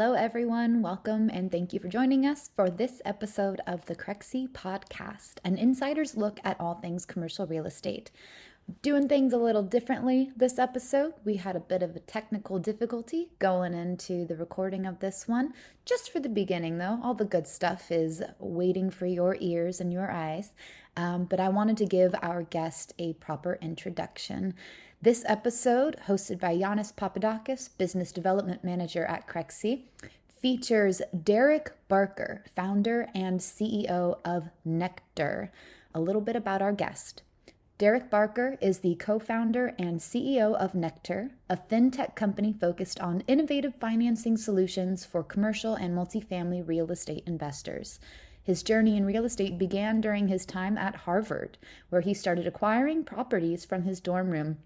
Hello, everyone. Welcome and thank you for joining us for this episode of the Crexi Podcast, an insider's look at all things commercial real estate. Doing things a little differently this episode. We had a bit of a technical difficulty going into the recording of this one. Just for the beginning, though, all the good stuff is waiting for your ears and your eyes. But I wanted to give our guest a proper introduction. This episode, hosted by Yannis Papadakis, Business Development Manager at Crexi, features Derrick Barker, founder and CEO of Nectar. A little bit about our guest. Derrick Barker is the co-founder and CEO of Nectar, a fintech company focused on innovative financing solutions for commercial and multifamily real estate investors. His journey in real estate began during his time at Harvard, where he started acquiring properties from his dorm room.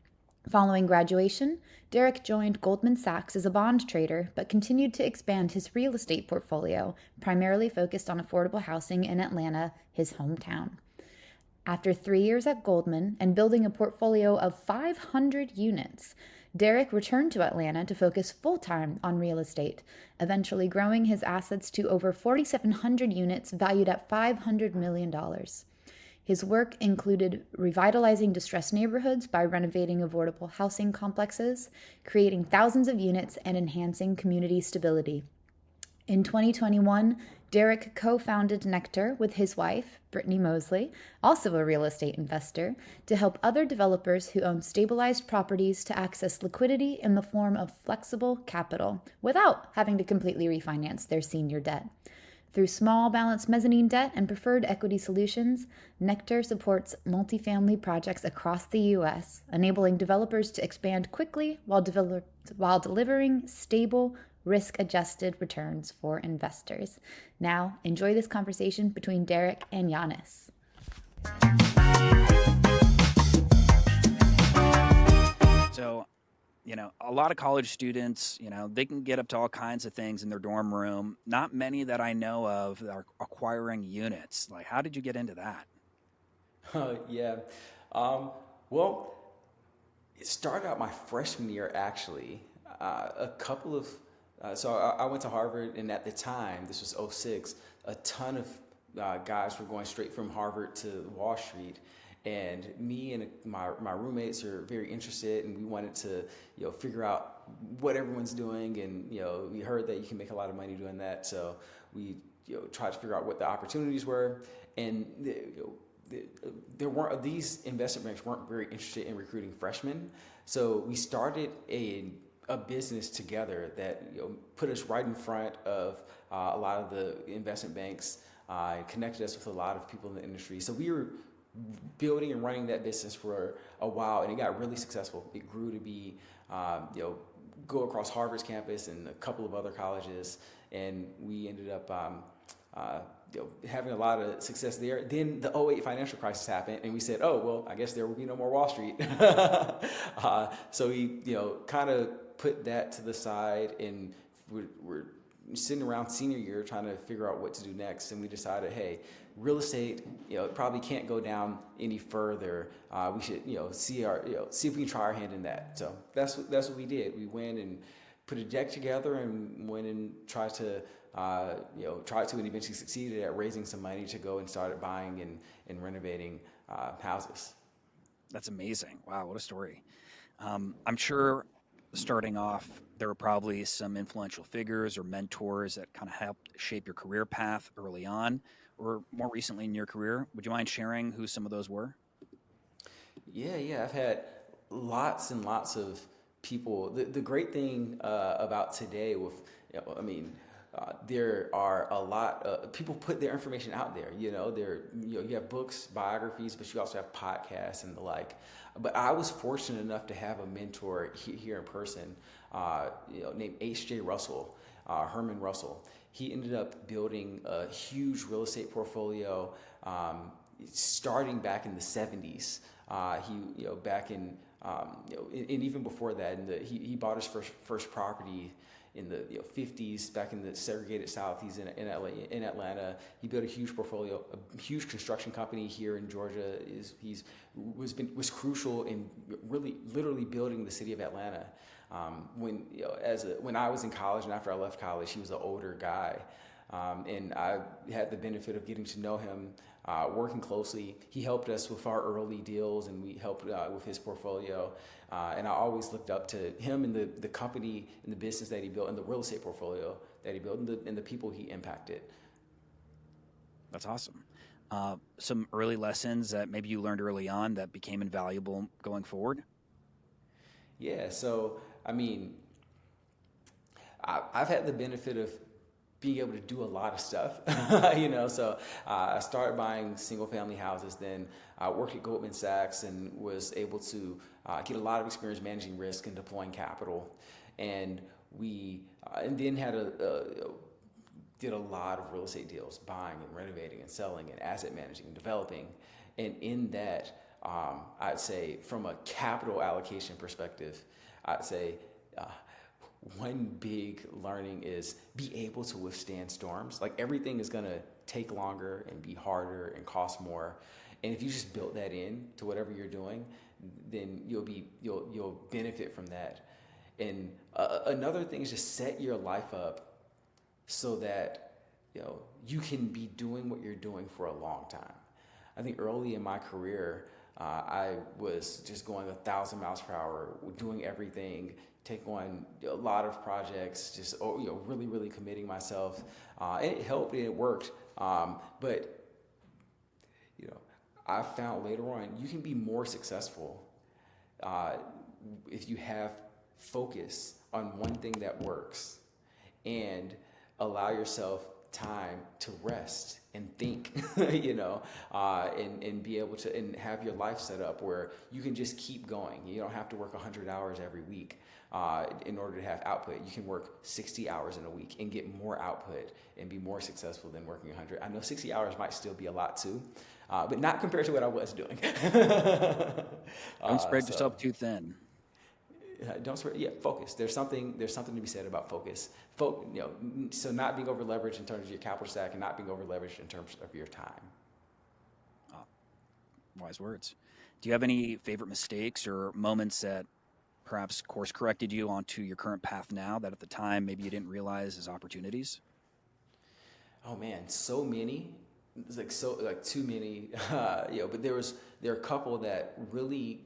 Following graduation, Derrick joined Goldman Sachs as a bond trader, but continued to expand his real estate portfolio, primarily focused on affordable housing in Atlanta, his hometown. After 3 years at Goldman and building a portfolio of 500 units, Derrick returned to Atlanta to focus full-time on real estate, eventually growing his assets to over 4,700 units valued at $500 million. His work included revitalizing distressed neighborhoods by renovating affordable housing complexes, creating thousands of units, and enhancing community stability. In 2021, Derrick co-founded Nectar with his wife, Brittany Mosley, also a real estate investor, to help other developers who own stabilized properties to access liquidity in the form of flexible capital without having to completely refinance their senior debt. Through small balance mezzanine debt and preferred equity solutions, Nectar supports multifamily projects across the U.S., enabling developers to expand quickly while delivering stable, risk-adjusted returns for investors. Now, enjoy this conversation between Derrick and Yannis. So, a lot of college students, they can get up to all kinds of things in their dorm room. Not many that I know of are acquiring units. Like, how did you get into that? Yeah. Well, it started out my freshman year, actually. So I went to Harvard, and at the time, this was 2006, a ton of guys were going straight from Harvard to Wall Street. And me and my roommates are very interested, and we wanted to, figure out what everyone's doing. And, we heard that you can make a lot of money doing that. So we, tried to figure out what the opportunities were. And, these investment banks weren't very interested in recruiting freshmen. So we started a business together that, put us right in front of a lot of the investment banks, connected us with a lot of people in the industry. So we were building and running that business for a while, and it got really successful. It grew to be, go across Harvard's campus and a couple of other colleges, and we ended up having a lot of success there. Then the 2008 financial crisis happened, and we said, oh, well, I guess there will be no more Wall Street. So we, kind of put that to the side, and we're sitting around senior year trying to figure out what to do next, and we decided, hey, real estate, it probably can't go down any further. We should, see if we can try our hand in that. So that's what we did. We went and put a deck together and went and tried to and eventually succeeded at raising some money to go and started buying and renovating houses. That's amazing. Wow, what a story. I'm sure starting off, there were probably some influential figures or mentors that kind of helped shape your career path early on, or more recently in your career. Would you mind sharing who some of those were? Yeah. I've had lots and lots of people. The great thing about today with, there are a lot of people put their information out there. You have books, biographies, but you also have podcasts and the like. But I was fortunate enough to have a mentor here in person, named H.J. Russell, Herman Russell. He ended up building a huge real estate portfolio, starting back in the 70s. Back in, and even before that, he bought his first property in the 50s, back in the segregated South. He's in Atlanta. He built a huge portfolio, a huge construction company here in Georgia. Was crucial in really literally building the city of Atlanta. When I was in college and after I left college, he was an older guy, and I had the benefit of getting to know him, working closely. He helped us with our early deals, and we helped with his portfolio. And I always looked up to him and the company and the business that he built and the real estate portfolio that he built and the people he impacted. That's awesome. Some early lessons that maybe you learned early on that became invaluable going forward? Yeah, so, I mean, I've had the benefit of being able to do a lot of stuff, so I started buying single family houses, then I worked at Goldman Sachs and was able to get a lot of experience managing risk and deploying capital. And then did a lot of real estate deals, buying and renovating and selling and asset managing and developing. And in that, I'd say from a capital allocation perspective, I'd say one big learning is be able to withstand storms. Like everything is going to take longer and be harder and cost more. And if you just build that in to whatever you're doing, then you'll benefit from that. And another thing is just set your life up so that you can be doing what you're doing for a long time. I think early in my career, I was just going 1,000 miles per hour, doing everything, taking on a lot of projects, just really, really committing myself. And it helped and it worked. But I found later on you can be more successful if you have focus on one thing that works and allow yourself time to rest and think, and be able to and have your life set up where you can just keep going. You don't have to work 100 hours every week in order to have output. You can work 60 hours in a week and get more output and be more successful than working 100. I know 60 hours might still be a lot too, but not compared to what I was doing. Don't spread yourself too thin. Don't spread. Yeah, focus. There's something to be said about focus. So not being over leveraged in terms of your capital stack and not being over leveraged in terms of your time. Wise words. Do you have any favorite mistakes or moments that perhaps course corrected you onto your current path now that at the time maybe you didn't realize as opportunities? Oh man, so many. It's too many. But there are a couple that really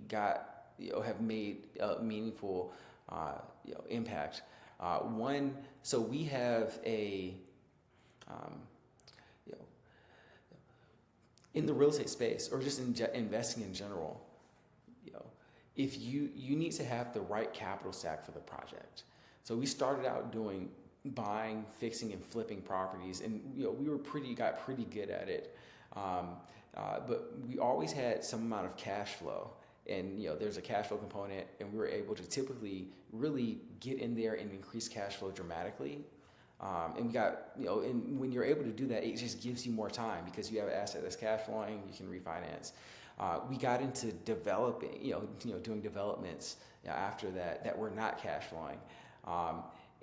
have made a meaningful impact. One, so we have in the real estate space or just in investing in general, if you need to have the right capital stack for the project. So we started out doing buying, fixing, and flipping properties, and we got pretty good at it. But we always had some amount of cash flow. And there's a cash flow component, and we were able to typically really get in there and increase cash flow dramatically. And we got and when you're able to do that, it just gives you more time because you have an asset that's cash flowing. You can refinance. We got into developing, doing developments after that were not cash flowing,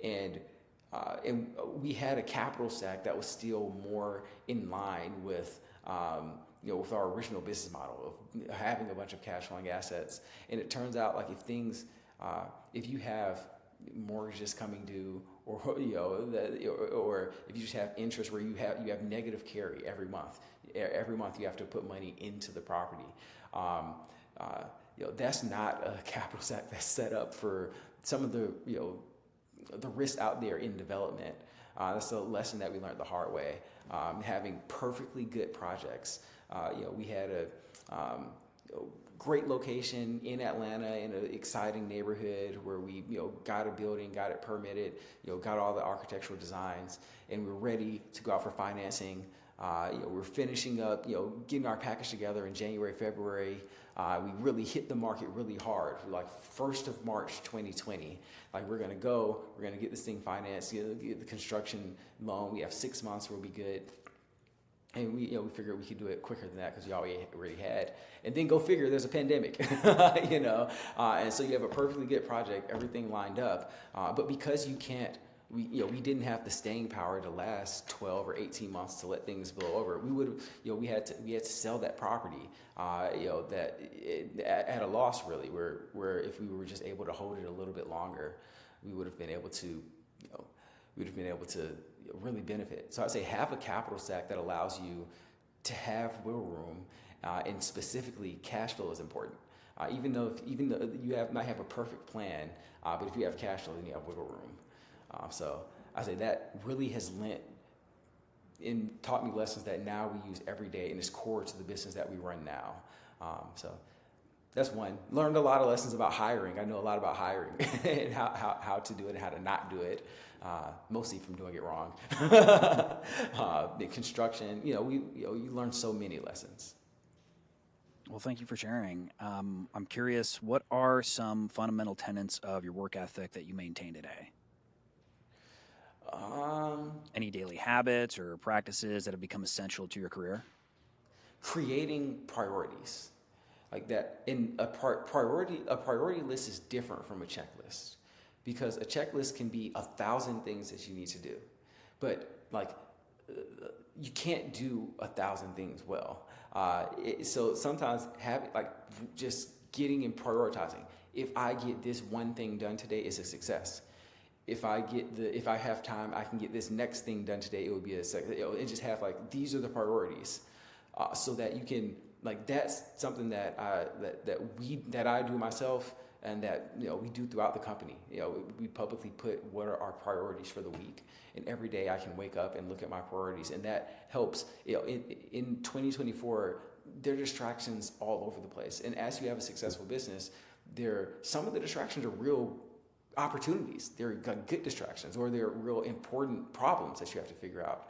and we had a capital stack that was still more in line with. With our original business model of having a bunch of cash flowing assets. And it turns out like if you have mortgages coming due or if you just have interest where you have negative carry every month you have to put money into the property. That's not a capital stack that's set up for some of the risk out there in development. That's a lesson that we learned the hard way. Having perfectly good projects. We had a great location in Atlanta in an exciting neighborhood where we got a building, got it permitted, got all the architectural designs, and we're ready to go out for financing. We're finishing up, getting our package together in January, February. We really hit the market really hard, like 1st of March 2020. Like we're gonna get this thing financed, get the construction loan. We have 6 months, we'll be good. And we figured we could do it quicker than that because we already had. And then go figure, there's a pandemic, and so you have a perfectly good project, everything lined up. But because you can't we didn't have the staying power to last 12 or 18 months to let things blow over. We would, we had to sell that property, at a loss really, where if we were just able to hold it a little bit longer, we would have been able to, really benefit. So I'd say have a capital stack that allows you to have wiggle room, and specifically cash flow is important. Even though you might have a perfect plan, but if you have cash flow, then you have wiggle room. So I say that really has taught me lessons that now we use every day, and is core to the business that we run now. So that's one. Learned a lot of lessons about hiring. I know a lot about hiring and how to do it and how to not do it, mostly from doing it wrong. The construction, you learn so many lessons. Well, thank you for sharing. I'm curious, what are some fundamental tenets of your work ethic that you maintain today? Any daily habits or practices that have become essential to your career? Creating priorities, like that. In a priority list is different from a checklist, because a checklist can be 1,000 things that you need to do, but you can't do 1,000 things well. So sometimes just getting and prioritizing. If I get this one thing done today, it's a success. If I have time, I can get this next thing done today, it would be a success. And just have these are the priorities, so that you can that's something that I do myself, and that we do throughout the company. We publicly put what are our priorities for the week, and every day I can wake up and look at my priorities, and that helps. In 2024, there are distractions all over the place, and as you have a successful business, some of the distractions are real opportunities. They're good distractions, or they're real important problems that you have to figure out.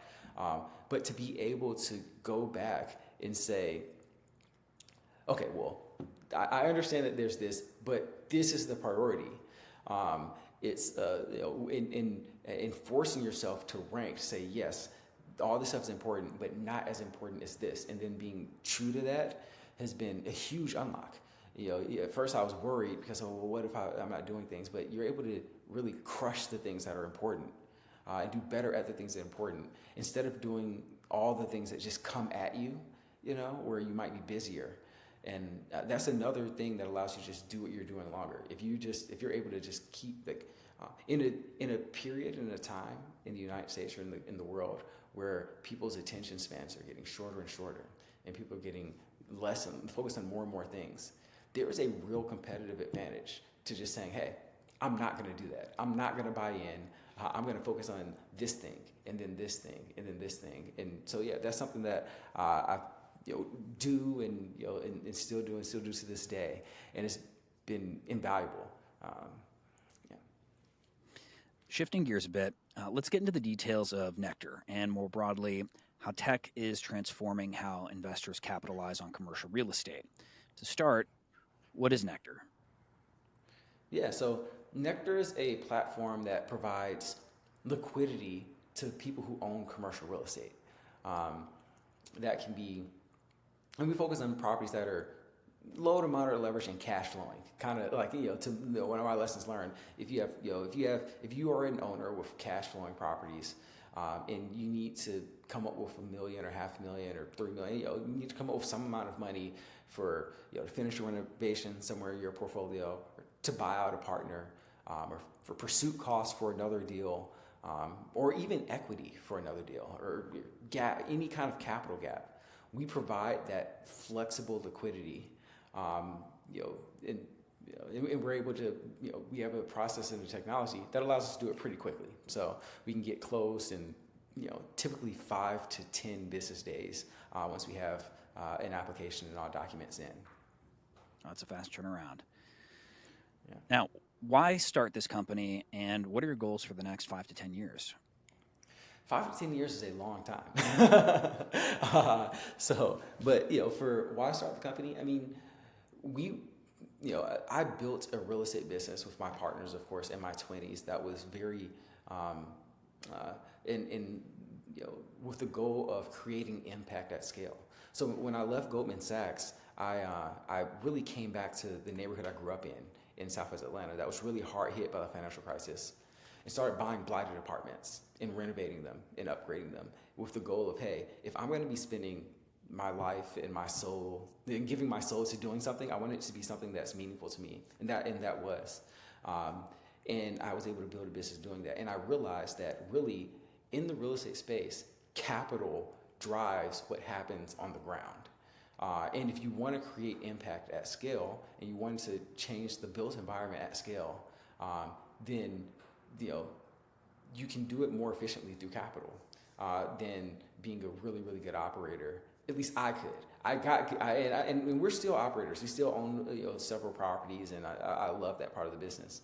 But to be able to go back and say, okay, well, I understand that there's this, but this is the priority. It's in forcing yourself to rank, to say, yes, all this stuff is important, but not as important as this. And then being true to that has been a huge unlock. At first I was worried because, what if I'm not doing things? But you're able to really crush the things that are important, and do better at the things that are important, instead of doing all the things that just come at you, where you might be busier. And that's another thing that allows you to just do what you're doing longer. If you're able to just keep in a period and a time in the United States or in the world where people's attention spans are getting shorter and shorter, and people are getting focused on more and more things, there is a real competitive advantage to just saying, hey, I'm not going to do that. I'm not going to buy in. I'm going to focus on this thing, and then this thing, and then this thing. And so, yeah, that's something that I do and still do to this day, and it's been invaluable. Shifting gears a bit, let's get into the details of Nectar, and more broadly, how tech is transforming how investors capitalize on commercial real estate. To start, what is Nectar? Yeah, so Nectar is a platform that provides liquidity to people who own commercial real estate. That can be, and we focus on properties that are low to moderate leverage and cash flowing. Kind of one of my lessons learned. If you are an owner with cash flowing properties, and you need to come up with $1 million or $500,000 or $3 million, you need to come up with some amount of money for to finish a renovation somewhere in your portfolio, or to buy out a partner, or for pursuit costs for another deal, or even equity for another deal, or any kind of capital gap. We provide that flexible liquidity, and we're able to, we have a process and a technology that allows us to do it pretty quickly. So we can get closed in, typically 5 to 10 business days once we have an application and all documents in. Oh, that's a fast turnaround. Yeah. Now, why start this company, and what are your goals for the next 5 to 10 years? 5 to 10 years is a long time. For why start the company? I mean, I built a real estate business with my partners, of course, in my 20s. That was very, with the goal of creating impact at scale. So when I left Goldman Sachs, I really came back to the neighborhood I grew up in Southwest Atlanta. That was really hard hit by the financial crisis. and started buying blighted apartments and renovating them and upgrading them with the goal of, hey, if I'm going to be spending my life and my soul and giving my soul to doing something, I want it to be something that's meaningful to me. And that was. And I was able to build a business doing that. And I realized that really in the real estate space, capital drives what happens on the ground. And if you want to create impact at scale and you want to change the built environment at scale, then you can do it more efficiently through capital than being a really, really good operator. At least I could. And we're still operators. We still own several properties, and I love that part of the business.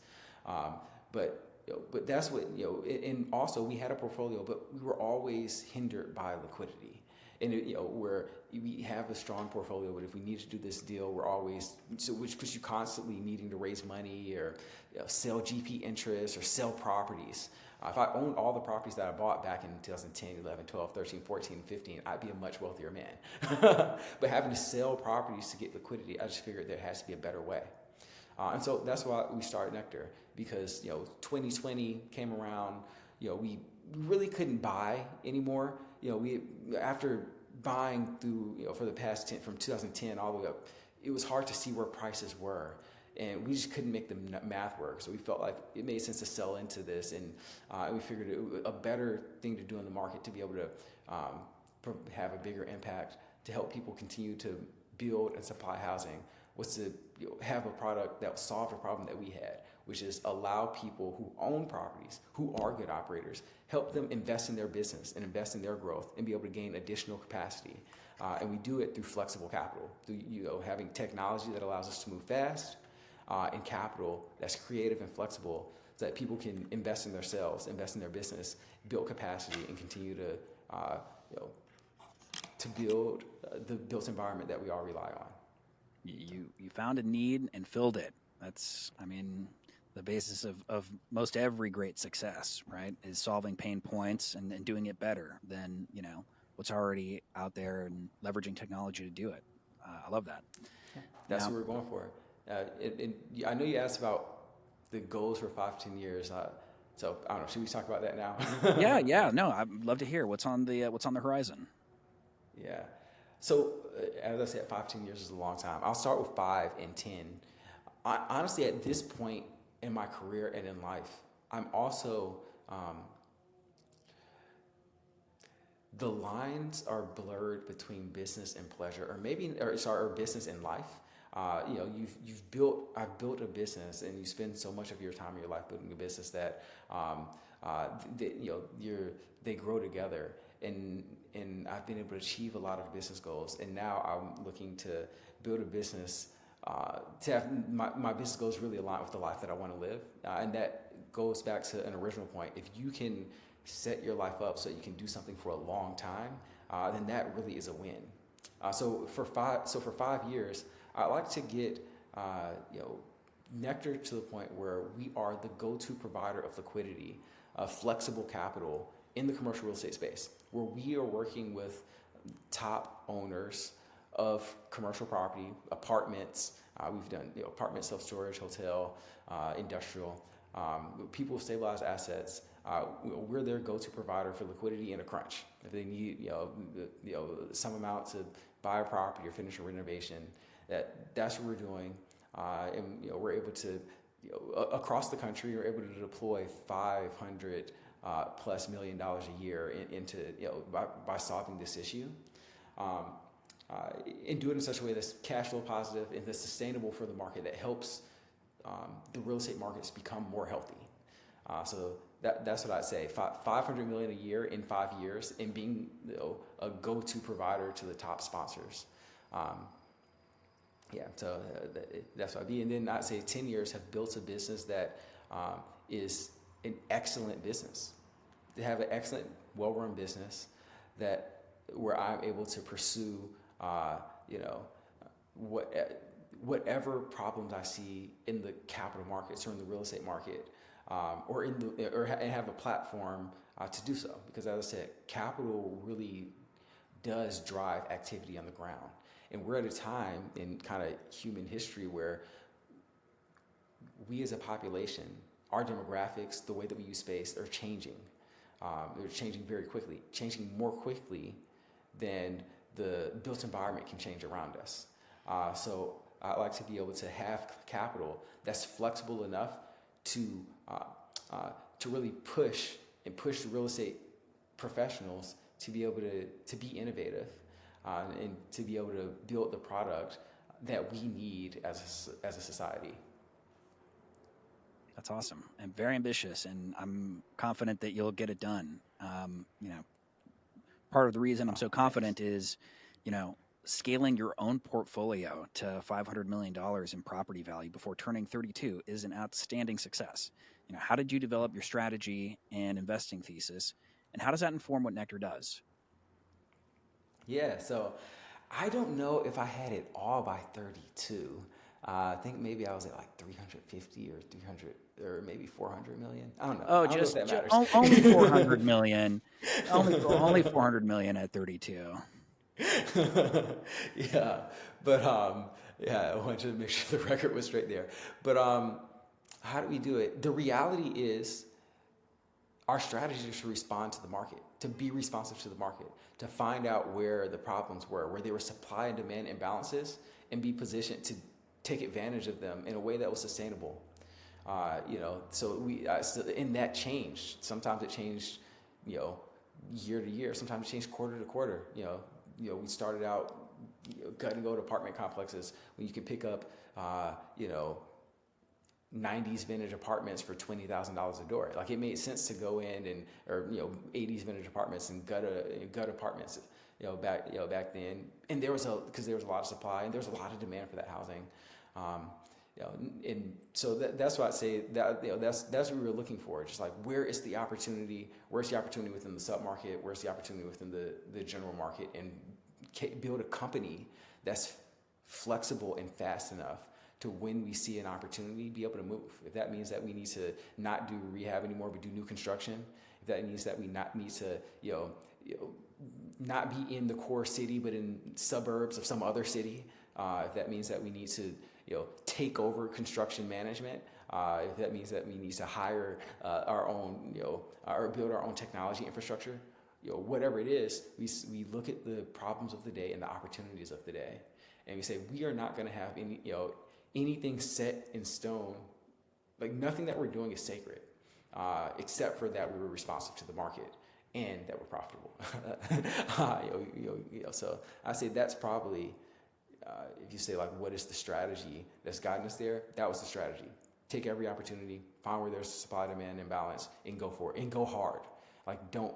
But that's what and also we had a portfolio, but we were always hindered by liquidity. And where we have a strong portfolio, but if we need to do this deal, we're always which puts you constantly needing to raise money or sell GP interest or sell properties. If I owned all the properties that I bought back in 2010, 11, 12, 13, 14, 15, I'd be a much wealthier man. But having to sell properties to get liquidity, I just figured there has to be a better way. And so that's why we started Nectar, because 2020 came around. We really couldn't buy anymore. We after buying through for the past from 2010 all the way up, it was hard to see where prices were, and we just couldn't make the math work. So we felt like it made sense to sell into this, and we figured it was a better thing to do in the market to be able to have a bigger impact to help people continue to build and supply housing was to have a product that solved a problem that we had, which is allow people who own properties, who are good operators, help them invest in their business and invest in their growth and be able to gain additional capacity. And we do it through flexible capital, through having technology that allows us to move fast, and capital that's creative and flexible so that people can invest in themselves, invest in their business, build capacity, and continue to build the built environment that we all rely on. You found a need and filled it. That's, the basis of most every great success, right? Is solving pain points and doing it better than, what's already out there and leveraging technology to do it. I love that. That's what we're going for. I know you asked about the goals for 5-10 years. So I don't know, should we talk about that now? Yeah. No, I'd love to hear what's on the horizon. Yeah. So, as I said, 5-10 years is a long time. I'll start with 5 and 10. Honestly, at this point in my career and in life, I'm also, the lines are blurred between business and pleasure, or business and life. I've built a business, and you spend so much of your time in your life building a business that, they grow together. And I've been able to achieve a lot of business goals. And now I'm looking to build a business, to have my business goals really align with the life that I want to live. And that goes back to an original point. If you can set your life up so you can do something for a long time, then that really is a win. So for 5 years, I'd like to get, Nectar to the point where we are the go-to provider of liquidity, of flexible capital in the commercial real estate space, where we are working with top owners of commercial property, apartments. We've done apartment, self-storage, hotel, industrial, people with stabilized assets. We're their go-to provider for liquidity in a crunch. If they need some amount to buy a property or finish a renovation, that's what we're doing. And we're able to across the country, we're able to deploy $500+ million a year into by solving this issue, and do it in such a way that's cash flow positive and that's sustainable for the market, that helps the real estate markets become more healthy. So that's what I'd say. $500 million a year in 5 years, and being a go-to provider to the top sponsors. So that's what I'd be. And then I'd say 10 years have built a business that is an excellent business. To have an excellent, well-run business where I'm able to pursue, whatever problems I see in the capital markets or in the real estate market, and have a platform to do so. Because as I said, capital really does drive activity on the ground. And we're at a time in kind of human history where we as a population our demographics, the way that we use space are changing. They're changing very quickly, changing more quickly than the built environment can change around us. So I like to be able to have capital that's flexible enough to really push the real estate professionals to be able to be innovative and to be able to build the product that we need as a society. That's awesome and very ambitious, and I'm confident that you'll get it done. Part of the reason I'm so confident is, scaling your own portfolio to $500 million in property value before turning 32 is an outstanding success. How did you develop your strategy and investing thesis, and how does that inform what Nectar does? Yeah, so I don't know if I had it all by 32. I think maybe I was at like 350 or 300 or maybe 400 million. I don't know. Oh, I don't know if that matters. Only 400 million. only 400 million at 32. Yeah, but I wanted to make sure the record was straight there. But how do we do it? The reality is our strategy is to respond to the market, to be responsive to the market, to find out where the problems were, where there were supply and demand imbalances, and be positioned to take advantage of them in a way that was sustainable. And that changed. Sometimes it changed, year to year. Sometimes it changed quarter to quarter. We started out gut and go to apartment complexes when you could pick up, 90s vintage apartments for $20,000 a door. Like it made sense to go in or 80s vintage apartments and gut apartments, back then. And because there was a lot of supply and there was a lot of demand for that housing. And so that's why I say that, that's what we were looking for. Just like, where is the opportunity? Where's the opportunity within the submarket? Where's the opportunity within the general market? And build a company that's flexible and fast enough to, when we see an opportunity, be able to move. If that means that we need to not do rehab anymore, but do new construction, if that means that we not need to, not be in the core city, but in suburbs of some other city, if that means that we need to, take over construction management, if that means that we need to hire our own, or build our own technology infrastructure, whatever it is, we look at the problems of the day and the opportunities of the day, and we say we are not going to have any, anything set in stone. Like, nothing that we're doing is sacred, except for that we were responsive to the market and that we're profitable. So I say that's probably, if you say like, what is the strategy that's gotten us there? That was the strategy. Take every opportunity, find where there's supply demand imbalance, and go for it, and go hard. Like, don't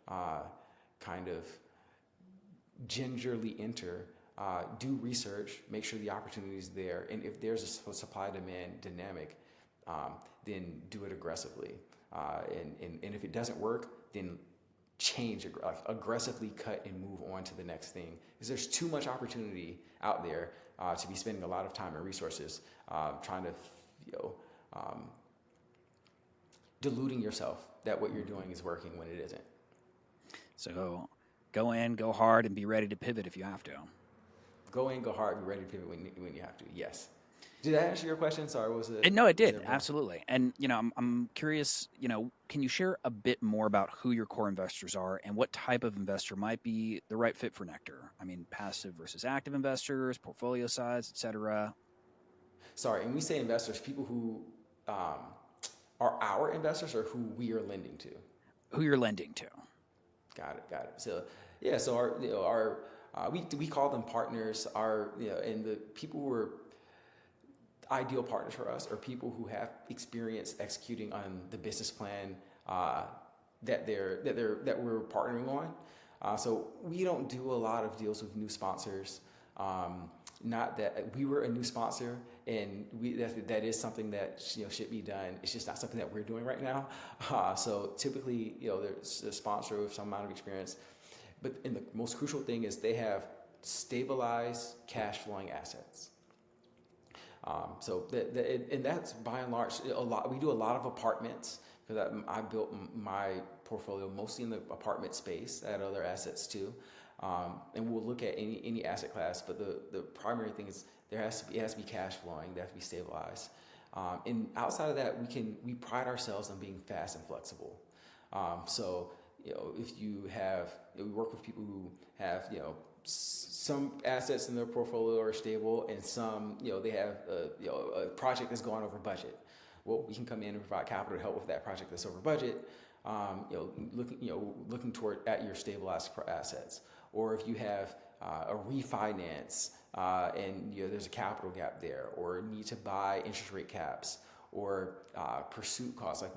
kind of gingerly enter. Do research, make sure the opportunity is there, and if there's a supply-demand dynamic, then do it aggressively. And if it doesn't work, then change, aggressively cut and move on to the next thing. Because there's too much opportunity out there to be spending a lot of time and resources trying to, deluding yourself that what you're doing is working when it isn't. So go in, go hard, and be ready to pivot if you have to. Go in, go hard, be ready to pivot when you have to. Yes. Did that answer your question? Sorry, was it? No, it did. Absolutely. And, I'm curious, can you share a bit more about who your core investors are and what type of investor might be the right fit for Nectar? I mean, passive versus active investors, portfolio size, et cetera. Sorry, and we say investors, people who are our investors or who we are lending to? Who you're lending to. Got it. So, yeah, so our we call them partners. And the people who are ideal partners for us are people who have experience executing on the business plan that we're partnering on. So we don't do a lot of deals with new sponsors. Not that we were a new sponsor, and that is something that should be done. It's just not something that we're doing right now. So typically, there's a sponsor with some amount of experience. But the most crucial thing is they have stabilized cash flowing assets. And that's by and large a lot. We do a lot of apartments because I built my portfolio mostly in the apartment space. I had other assets too, and we'll look at any asset class. But the primary thing is it has to be cash flowing. They have to be stabilized. And outside of that, we pride ourselves on being fast and flexible. So, if we work with people who have, some assets in their portfolio are stable, and some, they have, a project that's gone over budget. Well, we can come in and provide capital to help with that project that's over budget. Looking toward at your stabilized assets, or if you have a refinance and there's a capital gap there, or need to buy interest rate caps, or pursuit costs. Like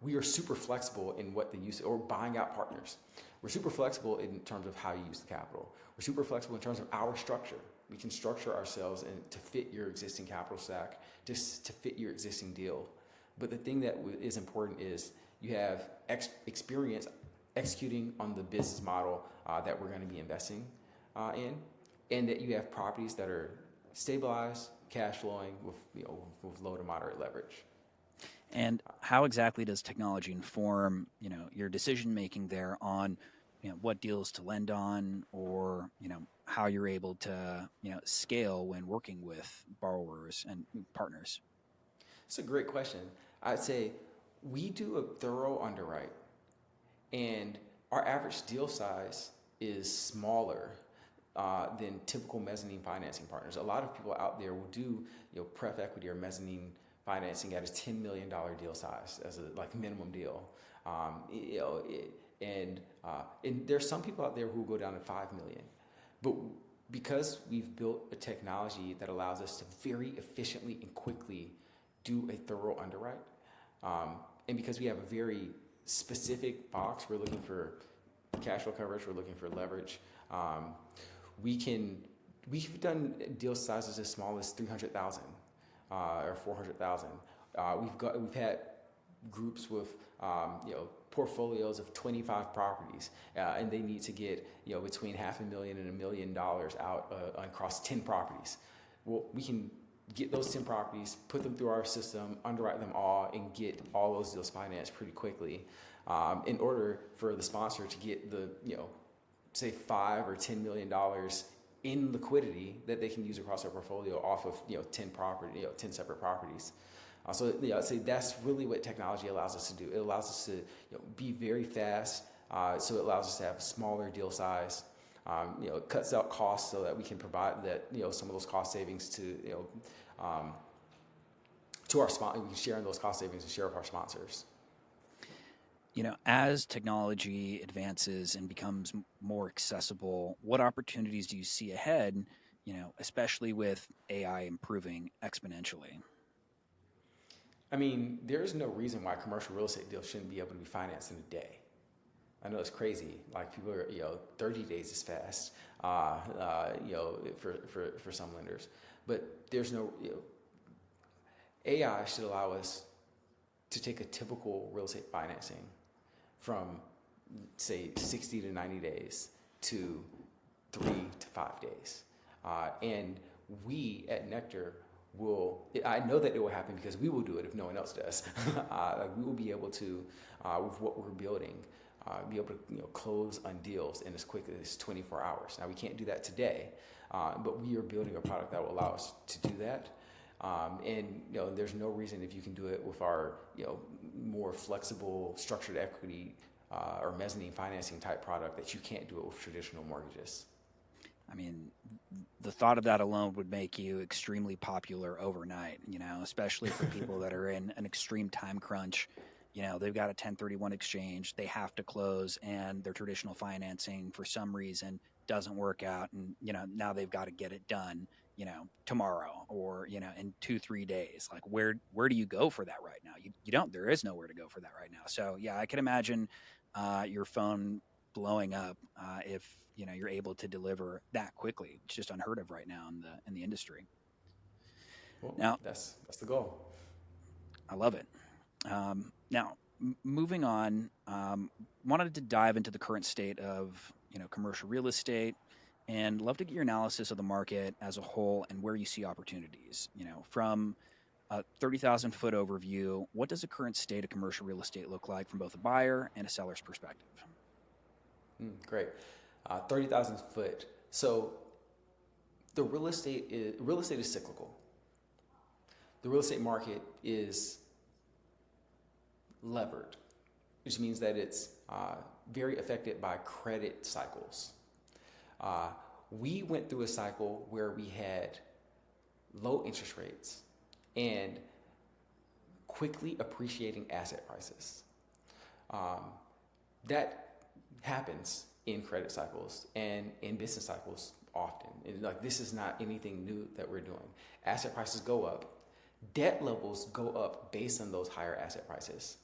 we are super flexible in what the use, or buying out partners. We're super flexible in terms of how you use the capital. We're super flexible in terms of our structure. We can structure ourselves to fit your existing capital stack, just to fit your existing deal. But the thing that is important is you have experience executing on the business model that we're going to be investing in, and that you have properties that are stabilized, cash flowing with low to moderate leverage. And how exactly does technology inform, your decision making there on, what deals to lend on, or, how you're able to, scale when working with borrowers and partners? It's a great question. I'd say we do a thorough underwrite, and our average deal size is smaller than typical mezzanine financing partners. A lot of people out there will do, pref equity or mezzanine financing at a $10 million deal size as a minimum deal. And there's some people out there who go down to 5 million. But because we've built a technology that allows us to very efficiently and quickly do a thorough underwrite, and because we have a very specific box, we're looking for cash flow coverage, we're looking for leverage, we've done deal sizes as small as 300,000 or 400,000. We've had groups with portfolios of 25 properties, and they need to get between $500,000 and $1 million out across 10 properties. Well, we can get those 10 properties, put them through our system, underwrite them all, and get all those deals financed pretty quickly. In order for the sponsor to get the say $5 or $10 million in liquidity that they can use across their portfolio off of 10 separate properties. So I'd say that's really what technology allows us to do. It allows us to be very fast. So it allows us to have a smaller deal size. It cuts out costs so that we can provide that some of those cost savings to our sponsors. We can share in those cost savings and share with our sponsors. As technology advances and becomes more accessible, what opportunities do you see ahead, especially with AI improving exponentially? I mean, there's no reason why commercial real estate deals shouldn't be able to be financed in a day. I know it's crazy. Like people are, 30 days is fast, for some lenders. But there's no, AI should allow us to take a typical real estate financing from, say, 60 to 90 days to 3 to 5 days. And we at Nectar I know that it will happen because we will do it if no one else does. We will be able to, with what we're building, be able to close on deals in as quick as 24 hours. Now, we can't do that today, but we are building a product that will allow us to do that. And there's no reason if you can do it with our more flexible structured equity or mezzanine financing type product that you can't do it with traditional mortgages. I mean, the thought of that alone would make you extremely popular overnight, especially for people that are in an extreme time crunch. They've got a 1031 exchange, they have to close, and their traditional financing for some reason doesn't work out. And, now they've got to get it done, tomorrow or, in 2-3 days. Like, where do you go for that right now? You don't, there is nowhere to go for that right now. So yeah, I can imagine your phone blowing up if you're able to deliver that quickly. It's just unheard of right now in the industry. Well, now that's the goal. I love it. Now moving on, wanted to dive into the current state of commercial real estate, and love to get your analysis of the market as a whole and where you see opportunities. From a 30,000 foot overview, what does the current state of commercial real estate look like from both a buyer and a seller's perspective? Great. 30,000 foot. So the real estate is cyclical. The real estate market is levered, which means that it's very affected by credit cycles. We went through a cycle where we had low interest rates and quickly appreciating asset prices. That happens in credit cycles and in business cycles often. Like, this is not anything new that we're doing. Asset prices go up, debt levels go up based on those higher asset prices.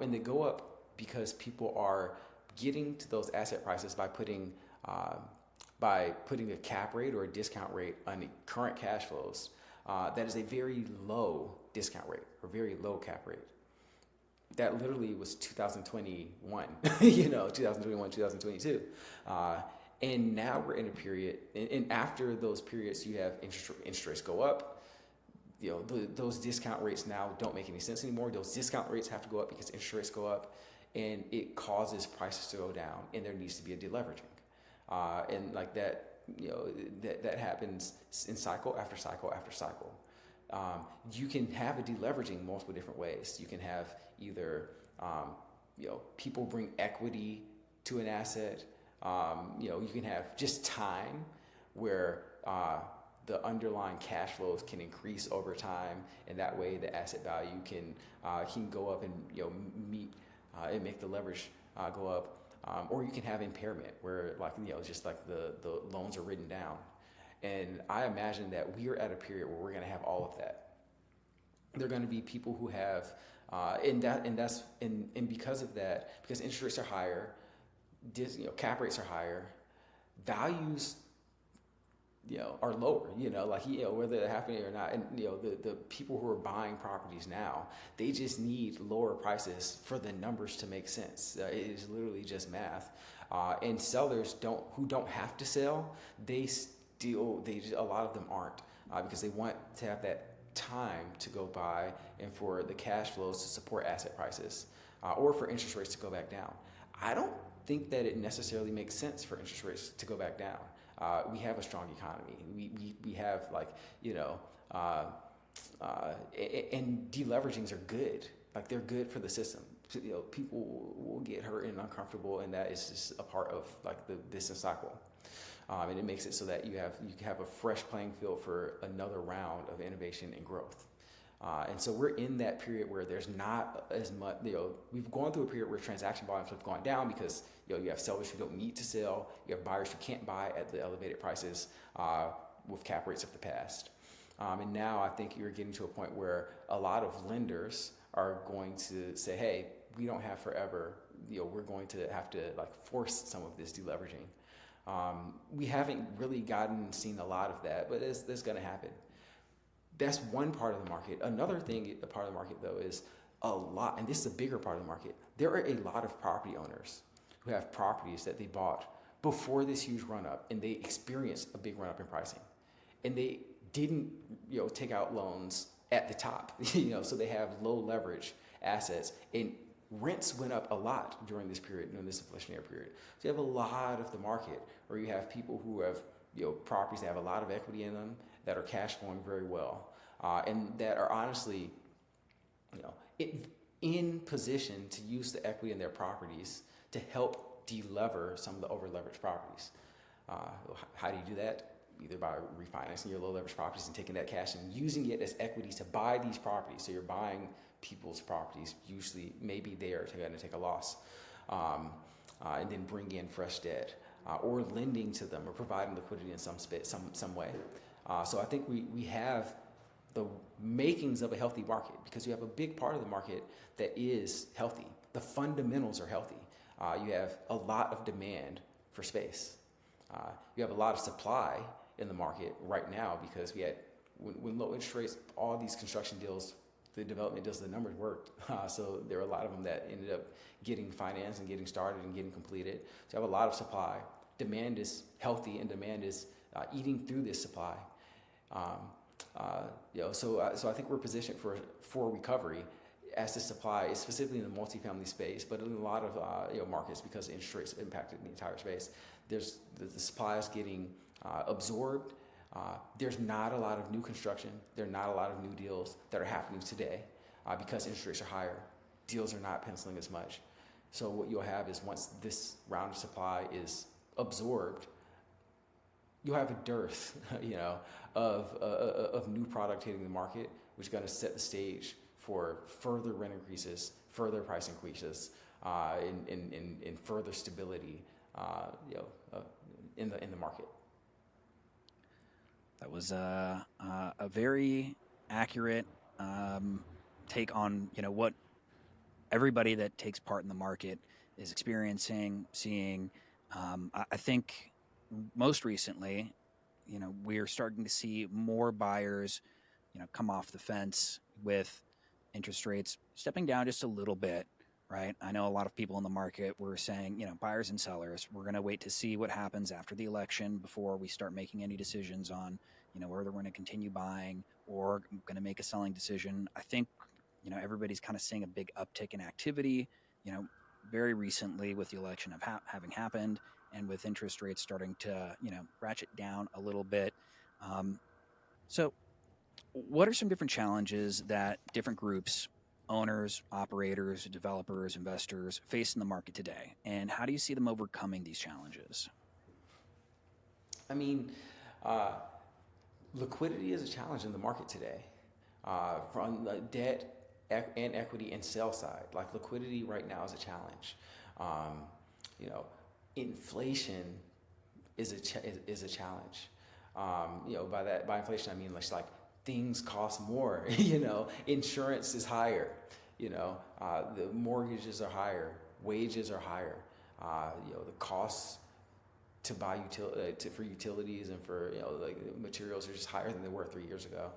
And they go up because people are getting to those asset prices by putting a cap rate or a discount rate on the current cash flows. That is a very low discount rate or very low cap rate. That literally was 2021, 2021, 2022. And now we're in a period, and after those periods, you have interest rates go up. Those discount rates now don't make any sense anymore. Those discount rates have to go up because interest rates go up, and it causes prices to go down, and there needs to be a deleveraging. And like that, that happens in cycle after cycle after cycle. You can have a deleveraging multiple different ways. You can have either, people bring equity to an asset. You can have just time where the underlying cash flows can increase over time, and that way the asset value can go up and meet and make the leverage go up. Or you can have impairment where just like the loans are written down. And I imagine that we are at a period where we're going to have all of that. There are going to be people who have, and because of that, because interest rates are higher, cap rates are higher, values, are lower, whether they're happening or not. And, the people who are buying properties now, they just need lower prices for the numbers to make sense. It is literally just math. And sellers who don't have to sell, a lot of them aren't, because they want to have that time to go by and for the cash flows to support asset prices, or for interest rates to go back down. I don't think that it necessarily makes sense for interest rates to go back down. We have a strong economy. We have and deleveragings are good. Like, they're good for the system. People will get hurt and uncomfortable, and that is just a part of like the business cycle. And it makes it so that you have a fresh playing field for another round of innovation and growth. And so we're in that period where there's not as much, we've gone through a period where transaction volumes have gone down because, you have sellers who don't need to sell. You have buyers who can't buy at the elevated prices with cap rates of the past. And now I think you're getting to a point where a lot of lenders are going to say, hey, we don't have forever. We're going to have to force some of this deleveraging. We haven't really seen a lot of that, but it's going to happen. That's one part of the market. Another part of the market, though, is a lot, and this is a bigger part of the market. There are a lot of property owners who have properties that they bought before this huge run-up, and they experienced a big run-up in pricing. And they didn't, take out loans at the top, so they have low leverage assets. And rents went up a lot during this period, during this inflationary period. So you have a lot of the market where you have people who have, properties that have a lot of equity in them, that are cash flowing very well, and that are honestly, in position to use the equity in their properties to help delever some of the over-leveraged properties. How do you do that? Either by refinancing your low-leveraged properties and taking that cash and using it as equity to buy these properties. So you're buying people's properties. Usually, maybe they are going to take a loss, and then bring in fresh debt, or lending to them, or providing liquidity in some way. So I think we have the makings of a healthy market, because you have a big part of the market that is healthy. The fundamentals are healthy. You have a lot of demand for space. You have a lot of supply in the market right now, because we had, when low interest rates, all these construction deals, the development deals, the numbers worked. So there were a lot of them that ended up getting financed and getting started and getting completed. So you have a lot of supply. Demand is healthy, and demand is eating through this supply. So I think we're positioned for recovery as the supply, specifically in the multifamily space, but in a lot of markets, because interest rates impacted the entire space. The supply is getting absorbed, There's not a lot of new construction. There are not a lot of new deals that are happening today because interest rates are higher. Deals are not penciling as much. So what you'll have is once this round of supply is absorbed, you'll have a dearth, of new product hitting the market, which is going to set the stage for further rent increases, further price increases, and further stability, in the market. That was a very accurate take on what everybody that takes part in the market is experiencing, seeing. I think most recently, we're starting to see more buyers, come off the fence with interest rates stepping down just a little bit, right? I know a lot of people in the market were saying, buyers and sellers, we're going to wait to see what happens after the election before we start making any decisions on, whether we're going to continue buying or going to make a selling decision. I think, everybody's kind of seeing a big uptick in activity, very recently with the election having happened and with interest rates starting to, ratchet down a little bit. So what are some different challenges that different groups, owners, operators, developers, investors face in the market today? And how do you see them overcoming these challenges? I mean, liquidity is a challenge in the market today. From the debt and equity and sell side, like liquidity right now is a challenge. Inflation is a challenge. By inflation I mean like things cost more. Insurance is higher. The mortgages are higher, wages are higher. The costs to buy for utilities and for materials are just higher than they were 3 years ago.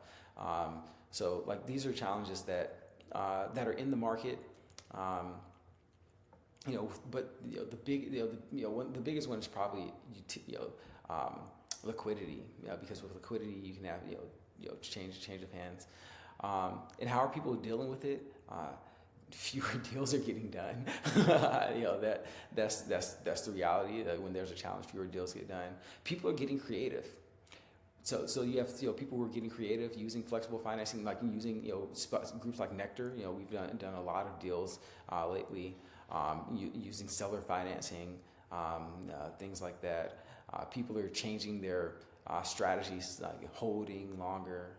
So these are challenges that are in the market. But the biggest one is probably liquidity. Because with liquidity you can have change of hands. And how are people dealing with it? Fewer deals are getting done. That's the reality. That when there's a challenge, fewer deals get done. People are getting creative. So you have people who are getting creative, using flexible financing, like using groups like Nectar. We've done a lot of deals lately, using seller financing, things like that. People are changing their strategies, like holding longer.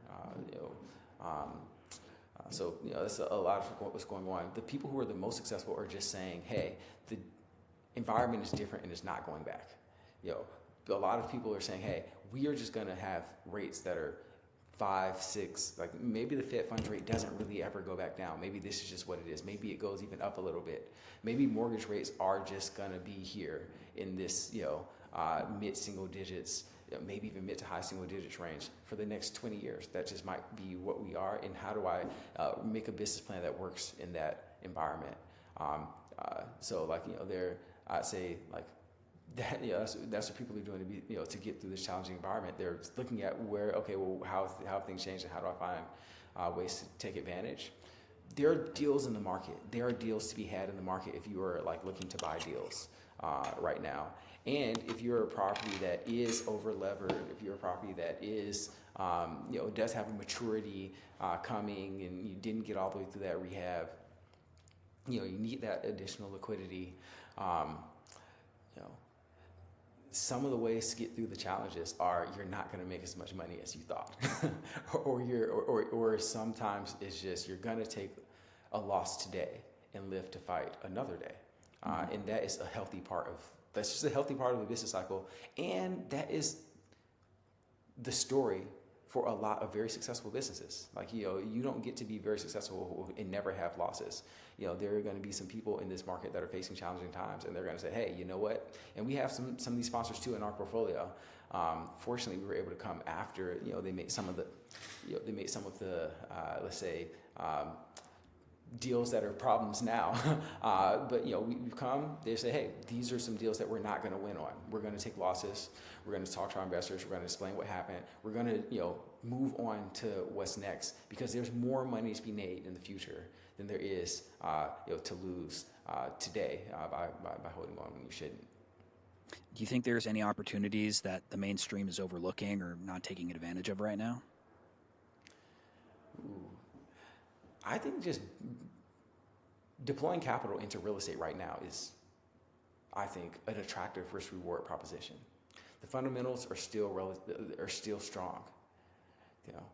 So that's a lot of what's going on. The people who are the most successful are just saying, "Hey, the environment is different and it's not going back." A lot of people are saying, "Hey, we are just going to have rates that are 5, 6. Like maybe the Fed funds rate doesn't really ever go back down. Maybe this is just what it is. Maybe it goes even up a little bit. Maybe mortgage rates are just going to be here in this mid single digits." Maybe even mid to high single digits range for the next 20 years. That just might be what we are. And how do I make a business plan that works in that environment? I'd say that, that's what people are doing to be, to get through this challenging environment. They're looking at how have things changed and how do I find ways to take advantage? There are deals in the market. There are deals to be had in the market if you are looking to buy deals right now. And if you're a property that is over levered, if you're a property that is, does have a maturity coming and you didn't get all the way through that rehab, you need that additional liquidity. Some of the ways to get through the challenges are you're not going to make as much money as you thought, or sometimes it's just you're going to take a loss today and live to fight another day, and that is a healthy part of. That's just a healthy part of the business cycle, and that is the story for a lot of very successful businesses. You don't get to be very successful and never have losses. There are going to be some people in this market that are facing challenging times, and they're going to say, "Hey, you know what?" And we have some of these sponsors too in our portfolio. Fortunately, we were able to come after. They made some of the, let's say. Deals that are problems now, but we've come. They say, "Hey, these are some deals that we're not going to win on. We're going to take losses. We're going to talk to our investors. We're going to explain what happened. We're going to move on to what's next because there's more money to be made in the future than there is to lose today by holding on when you shouldn't." Do you think there's any opportunities that the mainstream is overlooking or not taking advantage of right now? Ooh. I think just deploying capital into real estate right now is, I think, an attractive risk reward proposition. The fundamentals are still strong. You know,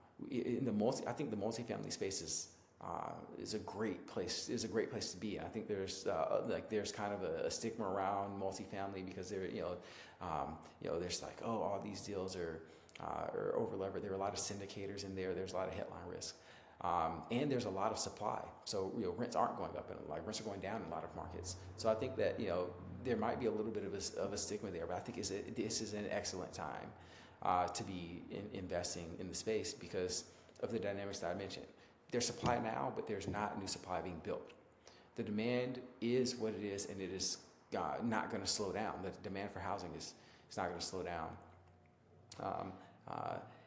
I think the multifamily space is a great place. To be. And I think there's kind of a stigma around multifamily because there's like, oh, all these deals are over levered. There are a lot of syndicators in there. There's a lot of headline risk. And there's a lot of supply. So, rents aren't going up, and rents are going down in a lot of markets. So I think that, there might be a little bit of a stigma there, but I think this is an excellent time to be investing in the space because of the dynamics that I mentioned. There's supply now, but there's not new supply being built. The demand is what it is, and it is not going to slow down. The demand for housing is not going to slow down.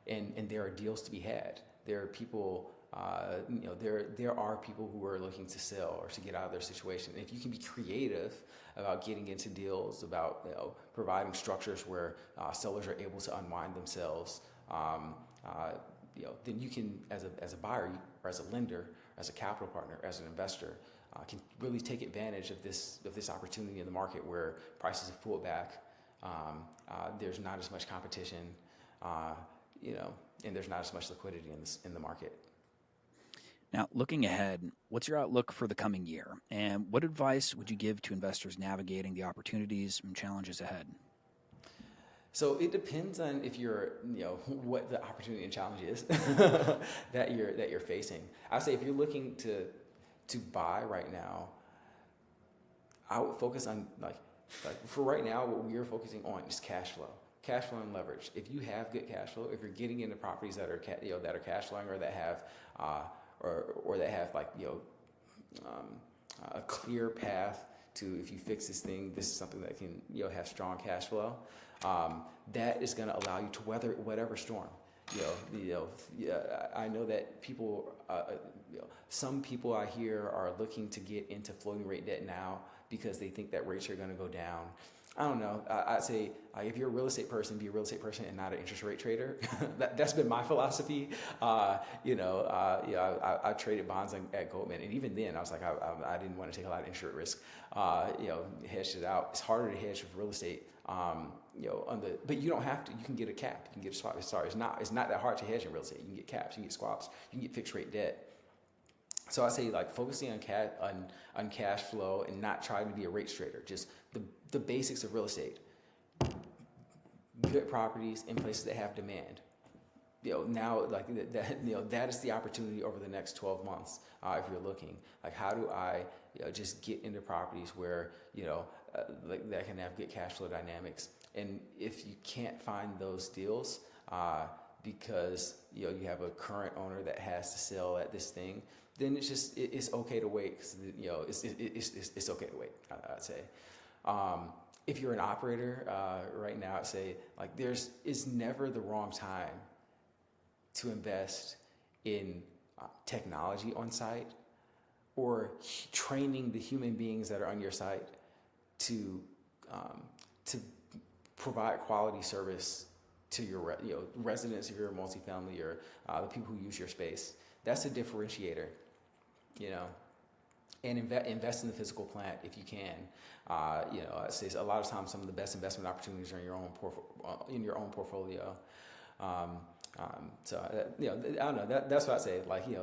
And there are deals to be had. There are people. There are people who are looking to sell or to get out of their situation. And if you can be creative about getting into deals, about providing structures where sellers are able to unwind themselves, then you can, as a buyer or as a lender, as a capital partner, as an investor, can really take advantage of this opportunity in the market where prices have pulled back. There's not as much competition, and there's not as much liquidity in the market. Now, looking ahead, what's your outlook for the coming year? And what advice would you give to investors navigating the opportunities and challenges ahead? So it depends on if what the opportunity and challenge is that you're facing. I would say if you're looking to buy right now, I would focus on like for right now, what we are focusing on is cash flow and leverage. If you have good cash flow, if you're getting into properties that are that are cash flowing or that have or that have a clear path to, if you fix this thing, this is something that can have strong cash flow. That is going to allow you to weather whatever storm. I know that people, some people I hear are looking to get into floating rate debt now because they think that rates are going to go down. I don't know. I'd say if you're a real estate person, be a real estate person and not an interest rate trader. That's been my philosophy. I traded bonds at Goldman, and even then, I was like, I didn't want to take a lot of interest rate risk. Hedged it out. It's harder to hedge with real estate. But you don't have to. You can get a cap. You can get a swap. It's not that hard to hedge in real estate. You can get caps. You can get swaps. You can get fixed rate debt. So I say focusing on cash flow and not trying to be a rate trader. Just the basics of real estate. Good properties in places that have demand. Now that is the opportunity over the next 12 months. If you're looking, how do I just get into properties where that can have good cash flow dynamics. And if you can't find those deals because you have a current owner that has to sell at this thing, then it's okay to wait. Cause it's okay to wait. I'd say. If you're an operator right now, I'd say it's never the wrong time to invest in technology on site or training the human beings that are on your site to provide quality service to your residents, if you're a multifamily, or the people who use your space. That's a differentiator, and invest in the physical plant if you can. I'd say a lot of times some of the best investment opportunities are in your own portfolio. So I don't know. That's what I say.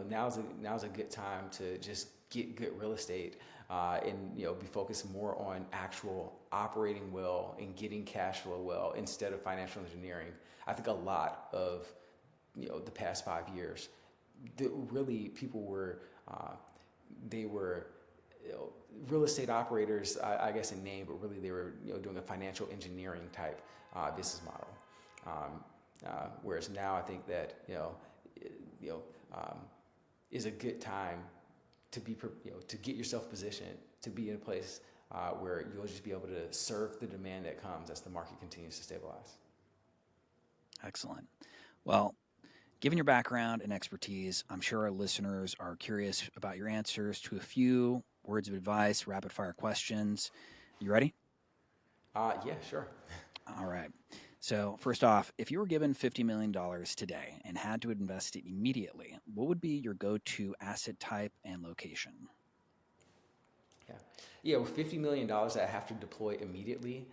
Now's a good time to just get good real estate. And be focused more on actual operating well and getting cash flow well instead of financial engineering. I think a lot of the past 5 years, really people were real estate operators, I guess in name, but really they were doing a financial engineering type business model. Whereas now I think that is a good time to be to get yourself positioned to be in a place where you'll just be able to serve the demand that comes as the market continues to stabilize. Excellent. Well, given your background and expertise, I'm sure our listeners are curious about your answers to a few words of advice, rapid fire questions. You ready? Yeah, sure. All right. So first off, if you were given $50 million today and had to invest it immediately, what would be your go-to asset type and location? Yeah. Yeah, with $50 million that I have to deploy immediately,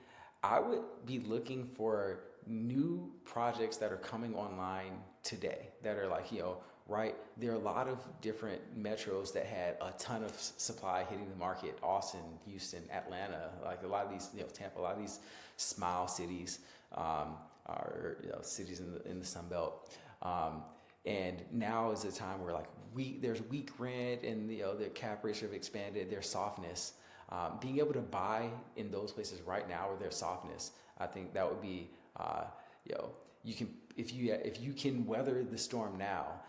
I would be looking for new projects that are coming online today that are like, right? There are a lot of different metros that had a ton of supply hitting the market. Austin, Houston, Atlanta, like a lot of these, Tampa, a lot of these smile cities are cities in the Sun Belt. And now is a time where like there's weak rent and the cap rates have expanded, there's softness. Being able to buy in those places right now where there's softness, I think that would be, you can if you can weather the storm now.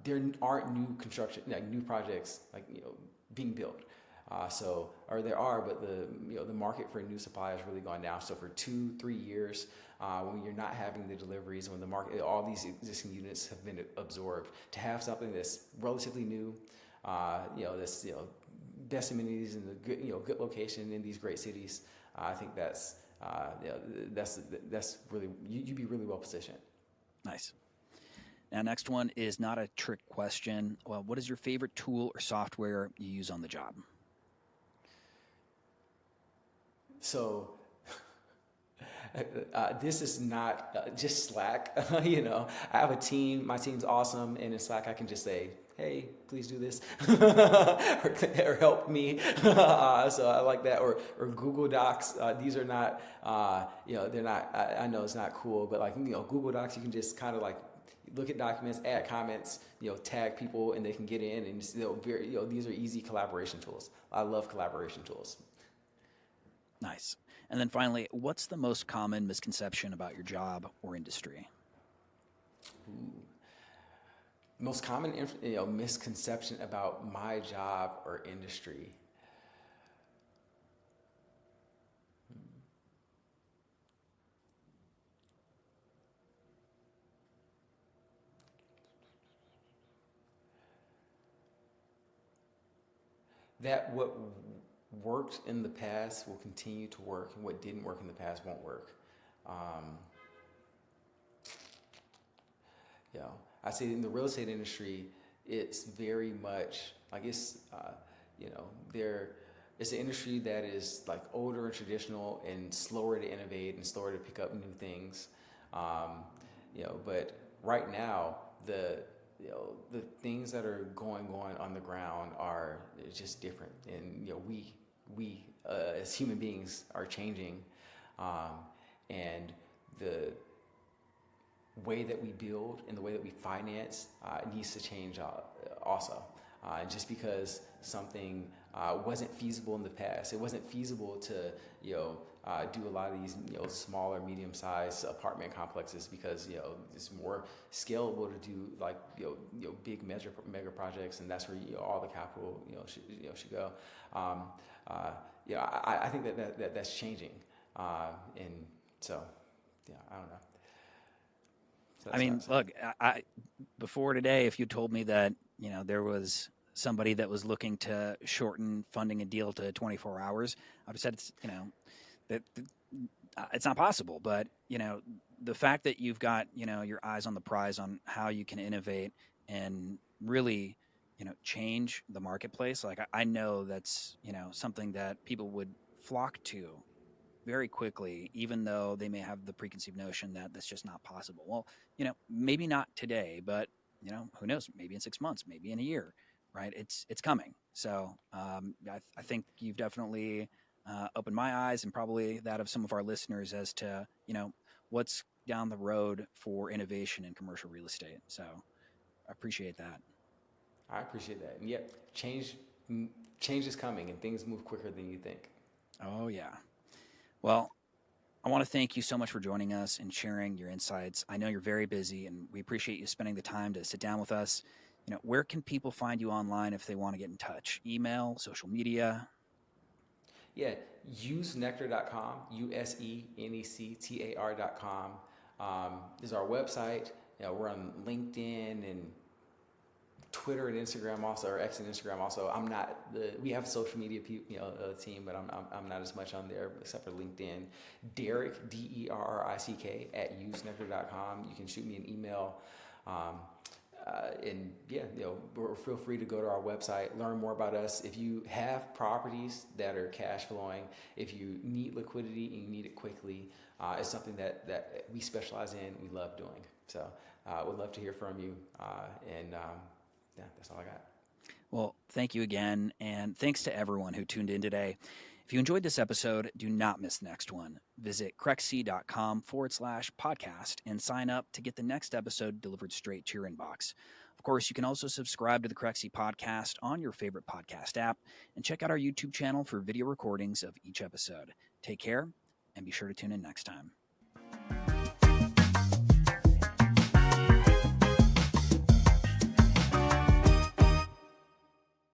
There aren't new construction, like new projects, like being built. Or there are, but the market for new supply has really gone down. So for 2-3 years, when you're not having the deliveries, when the market, all these existing units have been absorbed, to have something that's relatively new, that's best amenities in the good location in these great cities, I think that's really you'd be really well positioned. Nice. Now, next one is not a trick question. Well, what is your favorite tool or software you use on the job? So this is not just Slack. I have a team. My team's awesome, and in Slack I can just say, "Hey, please do this," or help me. So I like that. Or Google Docs. These are not, they're not. I know it's not cool, but like Google Docs, you can just kind of like look at documents, add comments, tag people, and they can get in. And these are easy collaboration tools. I love collaboration tools. Nice. And then finally, what's the most common misconception about your job or industry? Most common misconception about my job or industry. That what worked in the past will continue to work, and what didn't work in the past won't work. I say in the real estate industry, it's very much like it's it's an industry that is like older and traditional and slower to innovate and slower to pick up new things. But right now the things that are going on the ground are just different, and we as human beings are changing, and the way that we build and the way that we finance needs to change also. And just because something wasn't feasible in the past, it wasn't feasible to do a lot of these smaller, medium-sized apartment complexes because it's more scalable to do like big mega projects, and that's where all the capital should go. I think that's changing, and so I don't know. So I mean, look, I before today, if you told me that there was somebody that was looking to shorten funding a deal to 24 hours, I'd have said that it's not possible. But the fact that you've got your eyes on the prize on how you can innovate and really change the marketplace, like I know that's something that people would flock to very quickly, even though they may have the preconceived notion that that's just not possible. Well, maybe not today, but who knows? Maybe in 6 months, maybe in a year, right? It's coming. So I think you've definitely opened my eyes and probably that of some of our listeners as to what's down the road for innovation in commercial real estate. So I appreciate that. I appreciate that, and yep, change is coming, and things move quicker than you think. Oh yeah. Well, I want to thank you so much for joining us and sharing your insights. I know you're very busy, and we appreciate you spending the time to sit down with us. Where can people find you online if they want to get in touch? Email, social media? Yeah, usenectar.com, usenectar.com. Is our website. We're on LinkedIn and Twitter and Instagram also, or X and Instagram also. I'm not we have a social media team, but I'm not as much on there except for LinkedIn. Derrick, DERRICK @usenectar.com. You can shoot me an email. And yeah, feel free to go to our website, learn more about us. If you have properties that are cash flowing, if you need liquidity and you need it quickly, it's something that we specialize in. We love doing. So would love to hear from you. Yeah, that's all I got. Well, thank you again. And thanks to everyone who tuned in today. If you enjoyed this episode, do not miss the next one. Visit crexi.com/podcast and sign up to get the next episode delivered straight to your inbox. Of course, you can also subscribe to the Crexi Podcast on your favorite podcast app and check out our YouTube channel for video recordings of each episode. Take care and be sure to tune in next time.